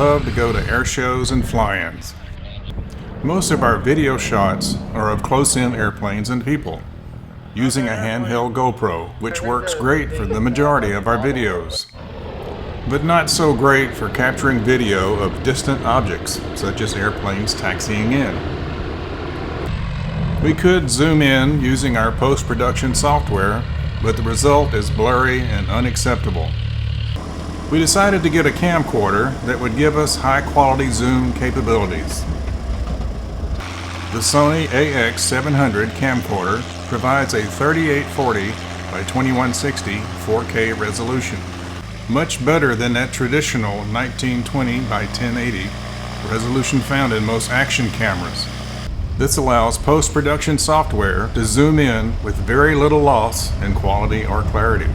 love to go to air shows and fly-ins. Most of our video shots are of close-in airplanes and people, using a handheld GoPro, which works great for the majority of our videos, but not so great for capturing video of distant objects, such as airplanes taxiing in. We could zoom in using our post-production software, but the result is blurry and unacceptable. We decided to get a camcorder that would give us high-quality zoom capabilities. The Sony AX700 camcorder provides a 3840 by 2160 4K resolution, much better than that traditional 1920 by 1080 resolution found in most action cameras. This allows post-production software to zoom in with very little loss in quality or clarity.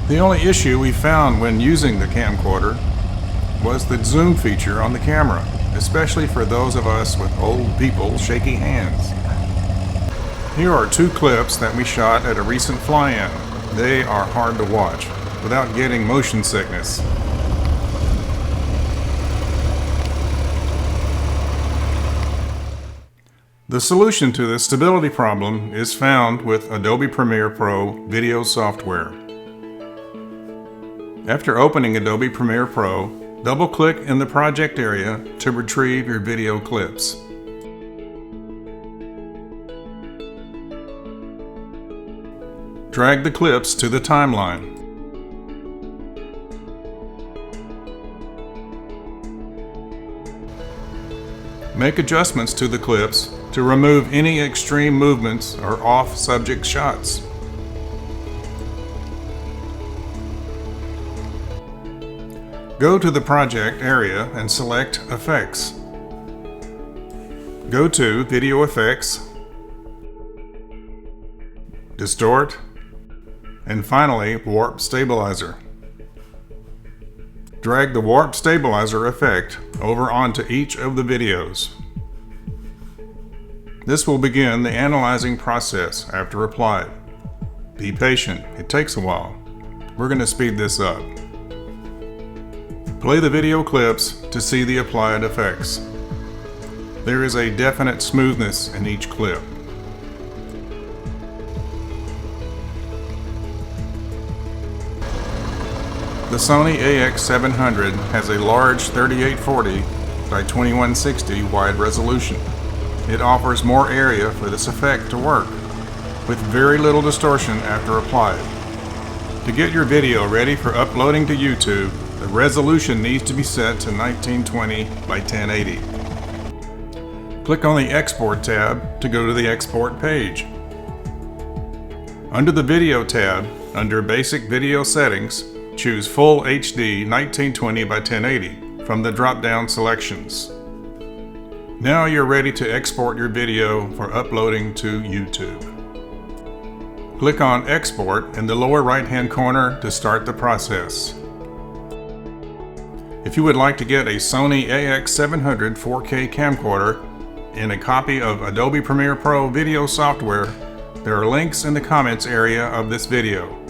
The only issue we found when using the camcorder was the zoom feature on the camera, especially for those of us with old people shaky hands. Here are two clips that we shot at a recent fly-in. They are hard to watch without getting motion sickness. The solution to the stability problem is found with Adobe Premiere Pro video software. After opening Adobe Premiere Pro, double-click in the project area to retrieve your video clips. Drag the clips to the timeline. Make adjustments to the clips to remove any extreme movements or off-subject shots. Go to the project area and select Effects. Go to Video Effects, Distort, and finally Warp Stabilizer. Drag the Warp Stabilizer effect over onto each of the videos. This will begin the analyzing process after applied. Be patient, it takes a while. We're going to speed this up. Play the video clips to see the applied effects. There is a definite smoothness in each clip. The Sony AX700 has a large 3840 by 2160 wide resolution. It offers more area for this effect to work, with very little distortion after applied. To get your video ready for uploading to YouTube, the resolution needs to be set to 1920 by 1080. Click on the Export tab to go to the Export page. Under the Video tab, under Basic Video Settings, choose Full HD 1920 by 1080 from the drop-down selections. Now you're ready to export your video for uploading to YouTube. Click on Export in the lower right-hand corner to start the process. If you would like to get a Sony AX700 4K camcorder and a copy of Adobe Premiere Pro video software, there are links in the comments area of this video.